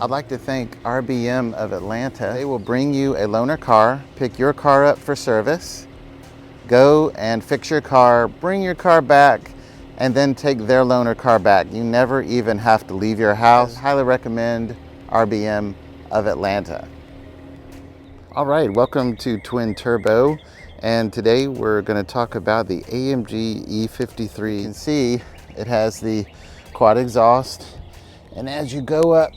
I'd like to thank RBM of Atlanta. They will bring you a loaner car, pick your car up for service, go and fix your car, bring your car back, and then take their loaner car back. You never even have to leave your house. I highly recommend RBM of Atlanta. All right, welcome to Twin Turbo. And today we're going to talk about the AMG E53. You can see it has the quad exhaust. And as you go up,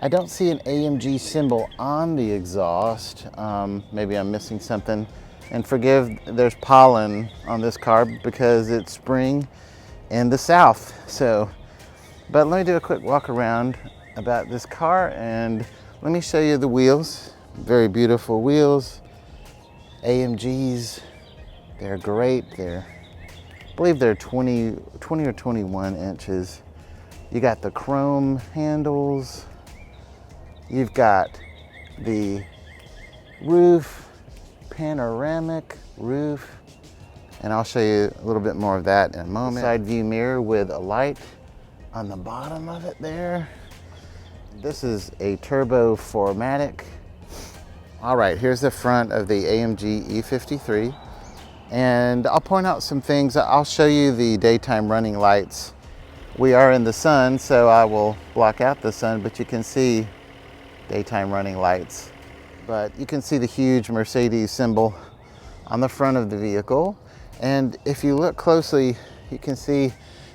I don't see an AMG symbol on the exhaust. Maybe I'm missing something. And forgive, there's pollen on this car because it's spring in the south. But let me do a quick walk around about this car and let me show you the wheels. Very beautiful wheels. AMGs, they're great. I believe they're 20 or 21 inches. You got the chrome handles. You've got the roof, panoramic roof, and I'll show you a little bit more of that in a moment. Side view mirror with a light on the bottom of it there. This is a turbo 4MATIC. All right, here's the front of the AMG E53. And I'll point out some things. I'll show you the daytime running lights. We are in the sun, so I will block out the sun, but you can see daytime running lights. But you can see the huge Mercedes symbol on the front of the vehicle. And if you look closely, you can see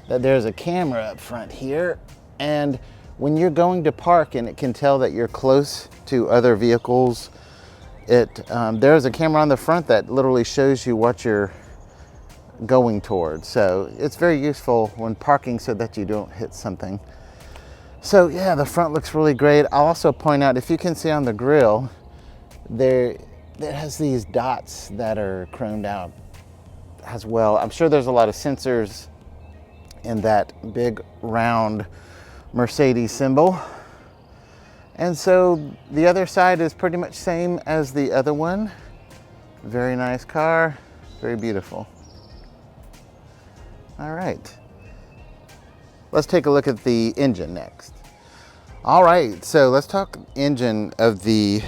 that there's a camera up front here. And when you're going to park and it can tell that you're close to other vehicles, there's a camera on the front that literally shows you what you're going towards. So it's very useful when parking so that you don't hit something. So yeah, the front looks really great. I'll also point out, if you can see on the grille, it has these dots that are chromed out as well. I'm sure there's a lot of sensors in that big round Mercedes symbol. And so the other side is pretty much same as the other one. Very nice car, very beautiful. All right, let's take a look at the engine next. All right, so let's talk engine of the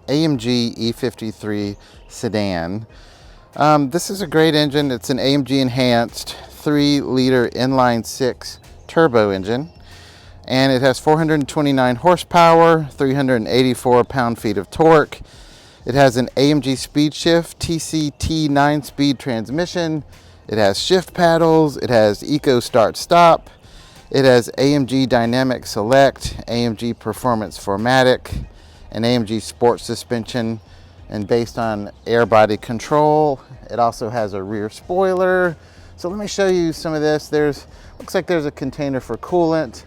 AMG E53 sedan. This is a great engine. It's an AMG enhanced 3-liter inline-6 turbo engine. And it has 429 horsepower, 384 pound-feet of torque. It has an AMG Speed Shift TCT 9-speed transmission. It has shift paddles. It has Eco Start Stop. It has AMG Dynamic Select, AMG Performance 4MATIC, and AMG Sport Suspension. And based on air body control, it also has a rear spoiler. So let me show you some of this. Looks like there's a container for coolant.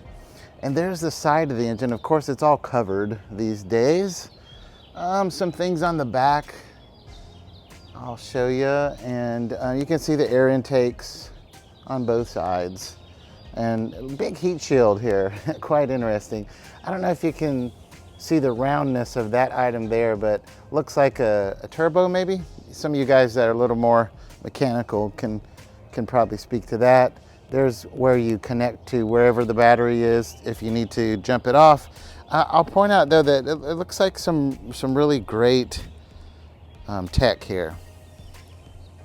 And there's the side of the engine. Of course, it's all covered these days. Some things on the back I'll show you. And you can see the air intakes on both sides. And big heat shield here, quite interesting. I don't know if you can see the roundness of that item there, but looks like a turbo maybe. Some of you guys that are a little more mechanical can probably speak to that. There's where you connect to wherever the battery is if you need to jump it off. I'll point out though that it looks like some really great tech here.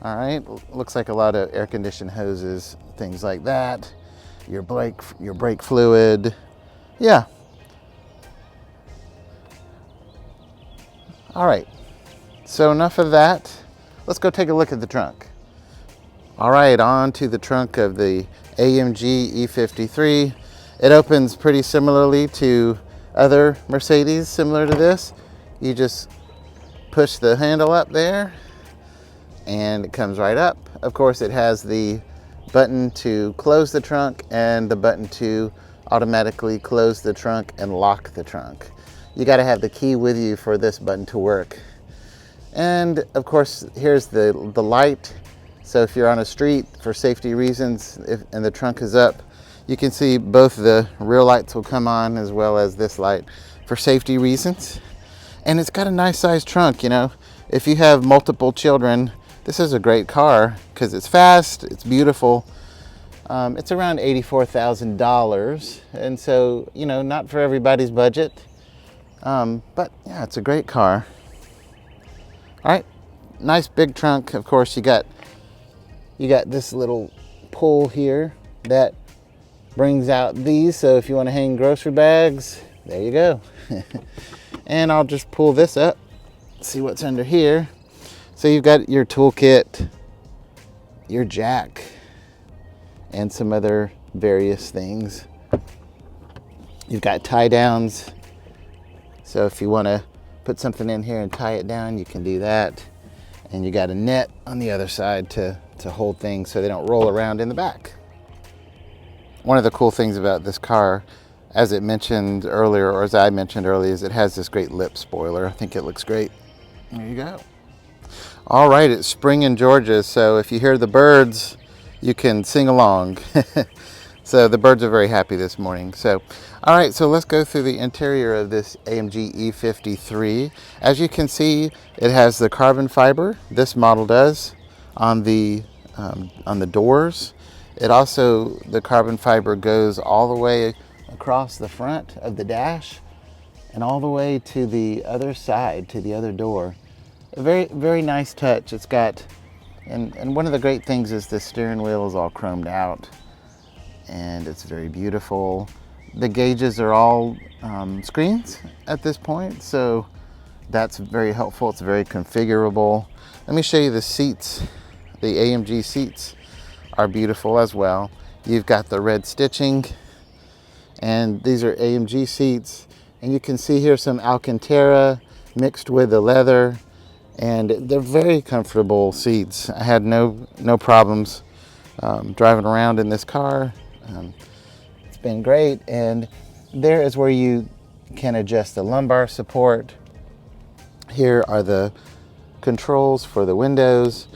All right, looks like a lot of air conditioned hoses, things like that. Your brake fluid, yeah. All right, so enough of that. Let's go take a look at the trunk. All right, on to the trunk of the AMG E53. It opens pretty similarly to other Mercedes similar to this. You just push the handle up there and it comes right up. Of course, it has the button to close the trunk and the button to automatically close the trunk and lock the trunk. You got to have the key with you for this button to work. And of course, here's the light. So if you're on a street for safety reasons and the trunk is up, you can see both the rear lights will come on as well as this light for safety reasons. And it's got a nice sized trunk, you know. If you have multiple children, this is a great car because it's fast, it's beautiful, It's around $84,000, and so, you know, not for everybody's budget, but yeah, it's a great car. All right, nice big trunk. Of course, you got this little pull here that brings out these, so if you want to hang grocery bags, there you go. And I'll just pull this up, see what's under here. So you've got your toolkit, your jack, and some other various things. You've got tie downs, so if you want to put something in here and tie it down, you can do that. And you got a net on the other side to hold things so they don't roll around in the back. One of the cool things about this car, as it mentioned earlier, or as I mentioned earlier, is it has this great lip spoiler. I think it looks great. There you go. All right, it's spring in Georgia, so if you hear the birds, you can sing along. So the birds are very happy this morning. So, all right, so let's go through the interior of this AMG E53. As you can see, it has the carbon fiber. This model does on the doors. It also, the carbon fiber goes all the way across the front of the dash and all the way to the other side, to the other door. A very, very nice touch. It's got, and one of the great things is the steering wheel is all chromed out, and it's very beautiful. The gauges are all screens at this point, so that's very helpful. It's very configurable. Let me show you the seats. The AMG seats are beautiful as well. You've got the red stitching, and these are AMG seats, and you can see here some Alcantara mixed with the leather, and they're very comfortable seats. I had no problems driving around in this car. It's been great, and there is where you can adjust the lumbar support. Here are the controls for the windows,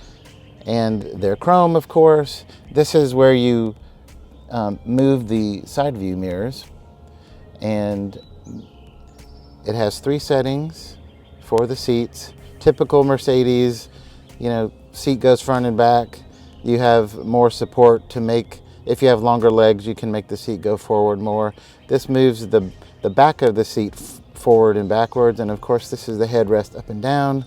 and they're chrome, of course. This is where you move the side view mirrors, and it has 3 settings for the seats. Typical Mercedes, you know, seat goes front and back. You have more support to make, if you have longer legs, you can make the seat go forward more. This moves the back of the seat forward and backwards, and of course this is the headrest up and down.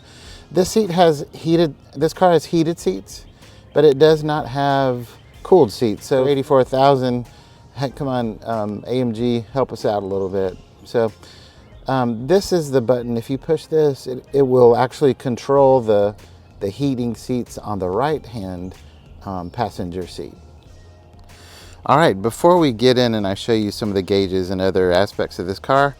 This car has heated seats, but it does not have cooled seats. So 84,000, heck, come on, AMG, help us out a little bit. So this is the button. If you push this, it will actually control the heating seats on the right hand passenger seat. All right, before we get in and I show you some of the gauges and other aspects of this car,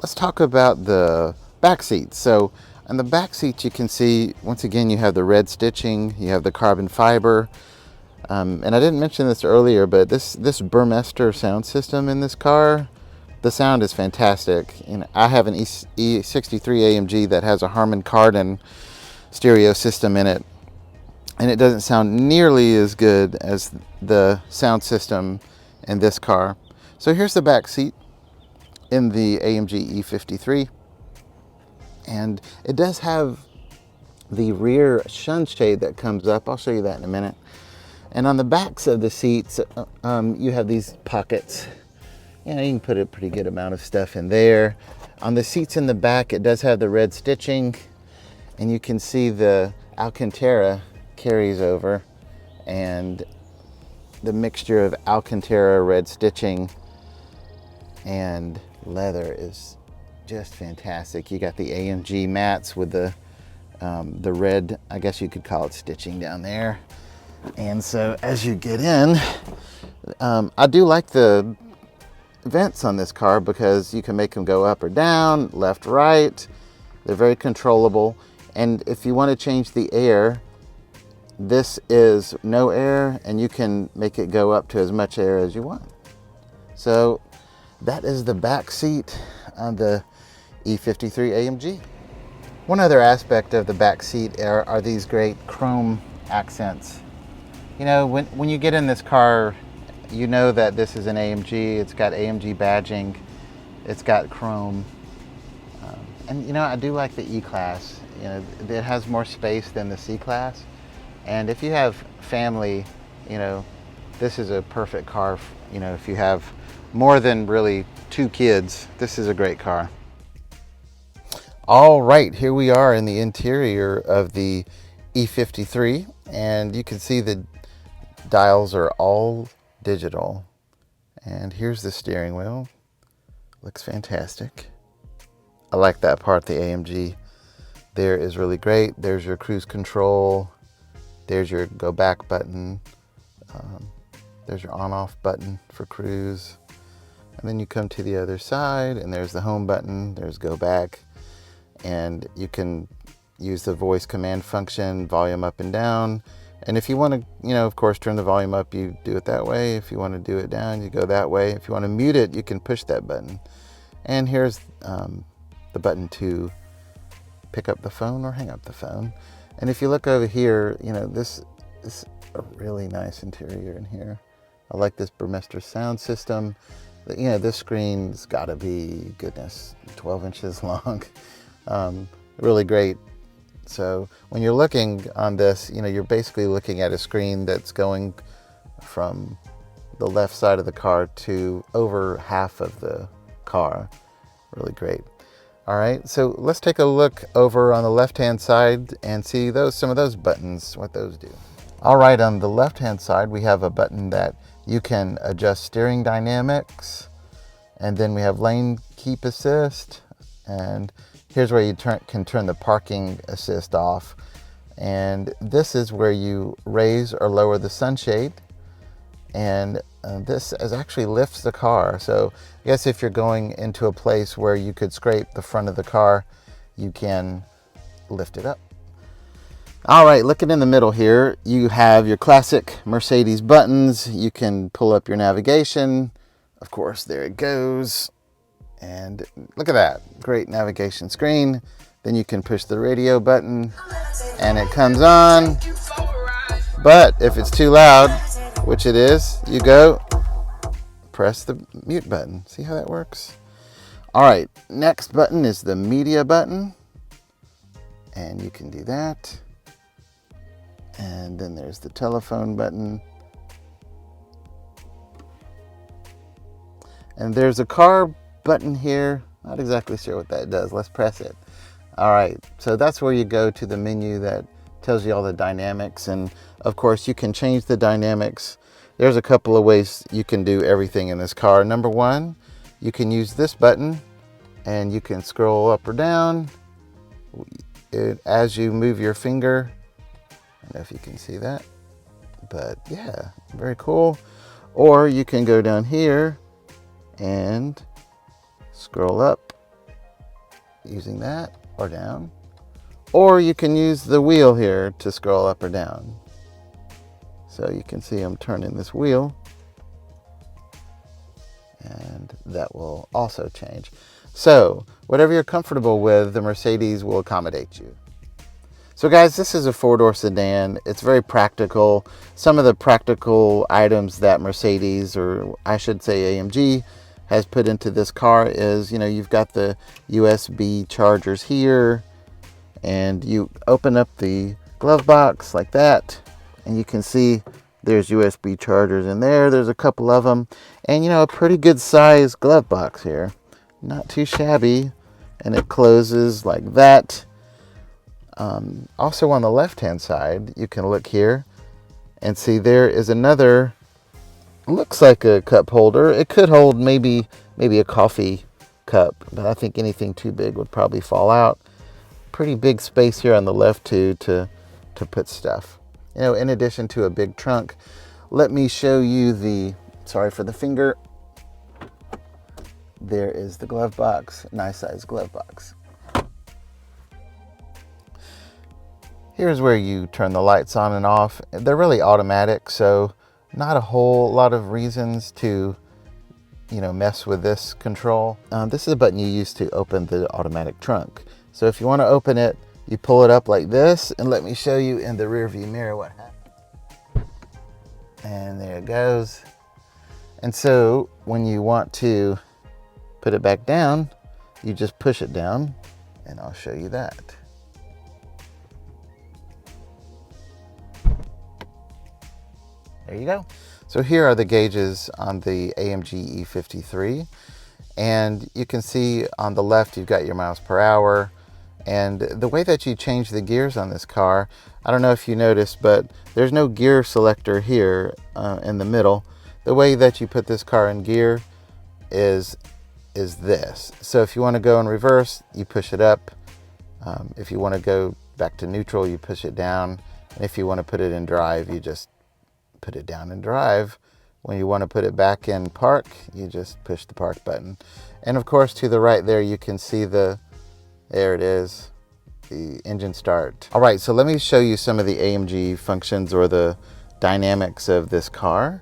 let's talk about the back seats. So on the back seats, you can see, once again, you have the red stitching, you have the carbon fiber, and I didn't mention this earlier, but this Burmester sound system in this car, the sound is fantastic. You know, I have an E53 AMG that has a Harman Kardon stereo system in it, and it doesn't sound nearly as good as the sound system in this car. So here's the back seat in the AMG E53, and it does have the rear sunshade that comes up. I'll show you that in a minute. And on the backs of the seats, you have these pockets. You know, you can put a pretty good amount of stuff in there. On the seats in the back, it does have the red stitching, and you can see the Alcantara carries over, and the mixture of Alcantara red stitching and leather is just fantastic. You got the AMG mats with the red, I guess you could call it, stitching down there. And so as you get in, I do like the vents on this car because you can make them go up or down, left, right. They're very controllable. And if you want to change the air, this is no air, and you can make it go up to as much air as you want. So that is the back seat on the E53 AMG. One other aspect of the back seat are these great chrome accents. You know, when you get in this car, you know that this is an AMG. It's got AMG badging. It's got chrome. And you know, I do like the E-Class. You know, it has more space than the C-Class. And if you have family, you know, this is a perfect car, you know, if you have more than really 2 kids, this is a great car. All right, here we are in the interior of the E53, and you can see the dials are all digital. And here's the steering wheel. Looks fantastic. I like that part, the AMG there is really great. There's your cruise control. There's your go back button. There's your on off button for cruise. And then you come to the other side and there's the home button. There's go back. And you can use the voice command function, volume up and down. And if you want to, you know, of course, turn the volume up, you do it that way. If you want to do it down, you go that way. If you want to mute it, you can push that button. And here's the button to pick up the phone or hang up the phone. And if you look over here, you know, this is a really nice interior in here. I like this Burmester sound system. You know, this screen's got to be, goodness, 12 inches long. Really great. So when you're looking on this, you know, you're basically looking at a screen that's going from the left side of the car to over half of the car. Really great. All right, so let's take a look over on the left-hand side and see some of those buttons, what those do. All right, on the left-hand side, we have a button that you can adjust steering dynamics, and then we have lane keep assist, and here's where you can turn the parking assist off. And this is where you raise or lower the sunshade. And this actually lifts the car. So I guess if you're going into a place where you could scrape the front of the car, you can lift it up. All right, looking in the middle here, you have your classic Mercedes buttons. You can pull up your navigation. Of course, there it goes. And look at that, great navigation screen. Then you can push the radio button and it comes on. But if it's too loud, which it is, you go press the mute button. See how that works? All right, next button is the media button. And you can do that. And then there's the telephone button. And there's a car button here. Not exactly sure what that does. Let's press it. All right, so that's where you go to the menu that tells you all the dynamics. And of course, you can change the dynamics. There's a couple of ways you can do everything in this car. Number one, you can use this button and you can scroll up or down as you move your finger. I don't know if you can see that, but yeah, very cool. Or you can go down here and scroll up using that, or down. Or you can use the wheel here to scroll up or down. So you can see I'm turning this wheel and that will also change. So whatever you're comfortable with, the Mercedes will accommodate you. So guys, this is a 4-door sedan. It's very practical. Some of the practical items that Mercedes, or I should say AMG, has put into this car is, you know, you've got the USB chargers here, and you open up the glove box like that, and you can see there's USB chargers in there. There's a couple of them, and you know, a pretty good size glove box here. Not too shabby, and it closes like that. Also on the left-hand side, you can look here and see there is another, looks like a cup holder. It could hold maybe a coffee cup, but I think anything too big would probably fall out. Pretty big space here on the left too to put stuff. You know, in addition to a big trunk. Let me show you the, sorry for the finger. There is the glove box, nice size glove box. Here's where you turn the lights on and off. They're really automatic, so not a whole lot of reasons to, you know, mess with this control. This is a button you use to open the automatic trunk. So if you want to open it, you pull it up like this, and let me show you in the rear view mirror what happens. And there it goes. And so when you want to put it back down, you just push it down, and I'll show you that. There you go. So here are the gauges on the AMG E53, and you can see on the left you've got your miles per hour, and the way that you change the gears on this car, I don't know if you noticed, but there's no gear selector here in the middle. The way that you put this car in gear is this. So if you want to go in reverse, you push it up. If you want to go back to neutral, you push it down. And if you want to put it in drive, you just put it down in drive. When you want to put it back in park, you just push the park button. And of course, to the right there, you can see there it is, the engine start. All right, so let me show you some of the AMG functions or the dynamics of this car.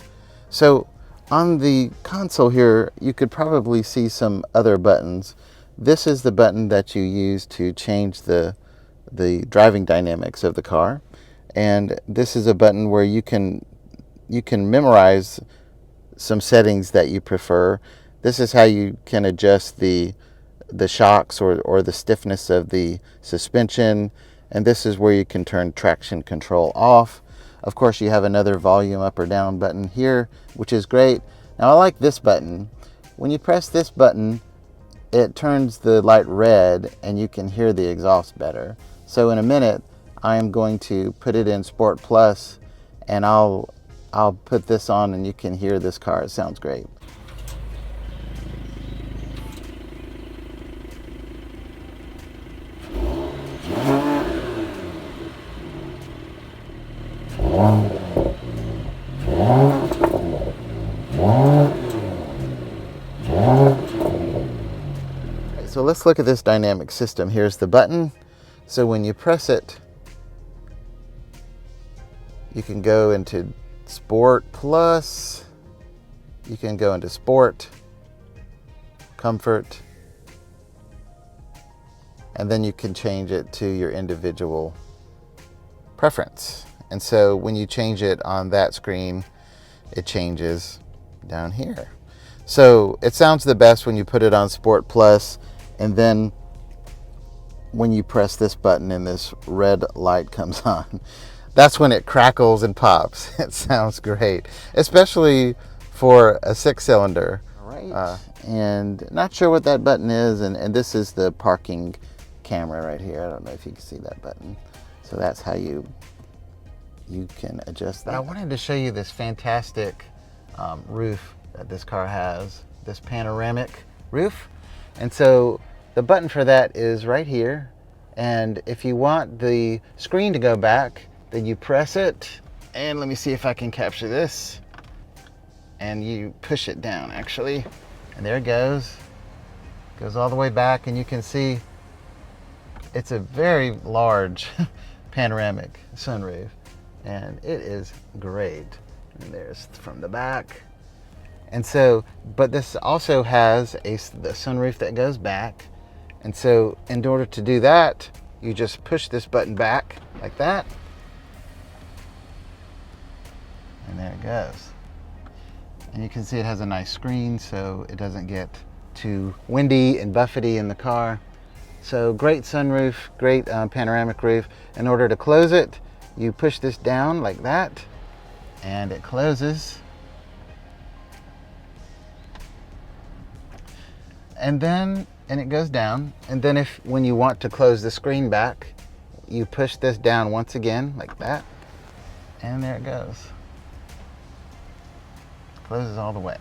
So on the console here, you could probably see some other buttons. This is the button that you use to change the driving dynamics of the car. And this is a button where you can memorize some settings that you prefer. This is how you can adjust the shocks or the stiffness of the suspension. And this is where you can turn traction control off. Of course, you have another volume up or down button here, which is great. Now I like this button. When you press this button, it turns the light red and you can hear the exhaust better. So in a minute, I am going to put it in Sport Plus, and I'll put this on and you can hear this car. It sounds great. So let's look at this dynamic system. Here's the button. So when you press it, you can go into Sport Plus, you can go into Sport, Comfort, and then you can change it to your individual preference. And so when you change it on that screen, it changes down here. So it sounds the best when you put it on Sport Plus, and then when you press this button and this red light comes on, that's when it crackles and pops. It sounds great, especially for a 6-cylinder. All right. And not sure what that button is, and this is the parking camera right here. I don't know if you can see that button. So that's how you can adjust that. I wanted to show you this fantastic roof that this car has, this panoramic roof. And so the button for that is right here. And if you want the screen to go back, then you press it. And let me see if I can capture this. And you push it down, actually. And there it goes. Goes all the way back, and you can see it's a very large panoramic sunroof. And it is great. And there's from the back. And so, but this also has the sunroof that goes back. And so in order to do that, you just push this button back like that. And there it goes. And you can see it has a nice screen, so it doesn't get too windy and buffety in the car. So great sunroof, great panoramic roof. In order to close it, you push this down like that, and it closes. And it goes down. And then when you want to close the screen back, you push this down once again like that, and there it goes. Closes all the way.